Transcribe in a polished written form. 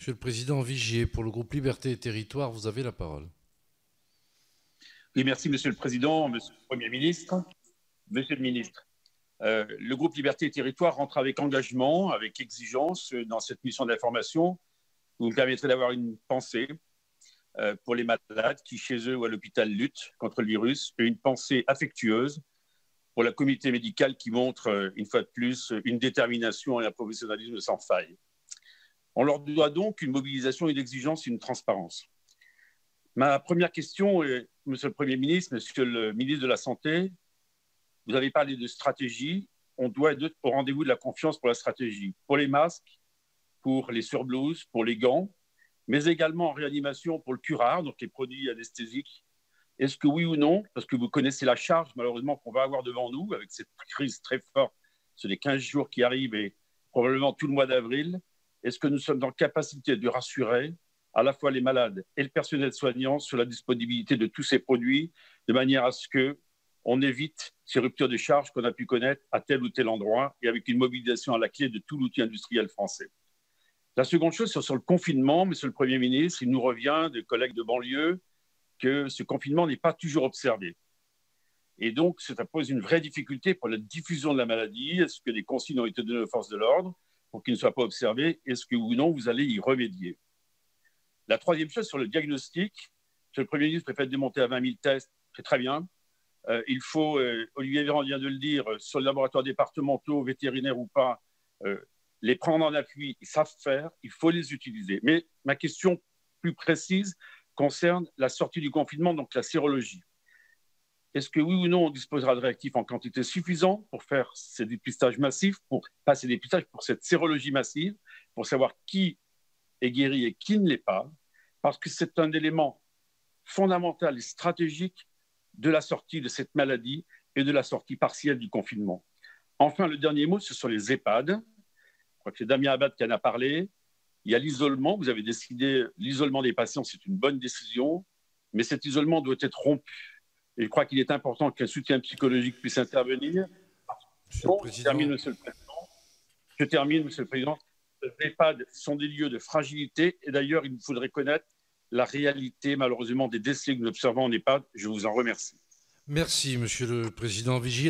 Monsieur le Président Vigier, pour le groupe Liberté et Territoire, vous avez la parole. Oui, merci Monsieur le Président, Monsieur le Premier ministre. Monsieur le Ministre, le groupe Liberté et Territoire rentre avec engagement, avec exigence dans cette mission d'information. Vous me permettrez d'avoir une pensée pour les malades qui, chez eux ou à l'hôpital, luttent contre le virus, et une pensée affectueuse pour la communauté médicale qui montre, une fois de plus, une détermination et un professionnalisme sans faille. On leur doit donc une mobilisation, une exigence et une transparence. Ma première question, Monsieur le Premier ministre, Monsieur le ministre de la Santé, vous avez parlé de stratégie. On doit être au rendez-vous de la confiance pour la stratégie, pour les masques, pour les surblouses, pour les gants, mais également en réanimation pour le curare, donc les produits anesthésiques. Est-ce que oui ou non, parce que vous connaissez la charge malheureusement qu'on va avoir devant nous avec cette crise très forte sur les 15 jours qui arrivent et probablement tout le mois d'avril, est-ce que nous sommes en capacité de rassurer à la fois les malades et le personnel soignant sur la disponibilité de tous ces produits, de manière à ce qu'on évite ces ruptures de charge qu'on a pu connaître à tel ou tel endroit et avec une mobilisation à la clé de tout l'outil industriel français. La seconde chose, c'est sur le confinement, Monsieur le Premier ministre, il nous revient des collègues de banlieue que ce confinement n'est pas toujours observé. Et donc, ça pose une vraie difficulté pour la diffusion de la maladie. Est-ce que des consignes ont été données aux forces de l'ordre pour qu'il ne soit pas observé? Est-ce que ou non, vous allez y remédier? La troisième chose, sur le diagnostic, Monsieur le Premier ministre préfère démonter à 20 000 tests, c'est très bien. Il faut, Olivier Véran vient de le dire, sur les laboratoires départementaux, vétérinaires ou pas, les prendre en appui, ils savent faire, il faut les utiliser. Mais ma question plus précise concerne la sortie du confinement, donc la sérologie. Est-ce que oui ou non, on disposera de réactifs en quantité suffisante pour faire ces dépistages massifs, pas ces dépistages, pour cette sérologie massive, pour savoir qui est guéri et qui ne l'est pas, parce que c'est un élément fondamental et stratégique de la sortie de cette maladie et de la sortie partielle du confinement. Enfin, le dernier mot, ce sont les EHPAD. Je crois que c'est Damien Abad qui en a parlé. Il y a l'isolement. Vous avez décidé l'isolement des patients, c'est une bonne décision, mais cet isolement doit être rompu. Et je crois qu'il est important qu'un soutien psychologique puisse intervenir. Je termine, Monsieur le Président. Les EHPAD sont des lieux de fragilité et d'ailleurs, il faudrait connaître la réalité, malheureusement, des décès que nous observons en EHPAD. Je vous en remercie. Merci, Monsieur le Président Vigier.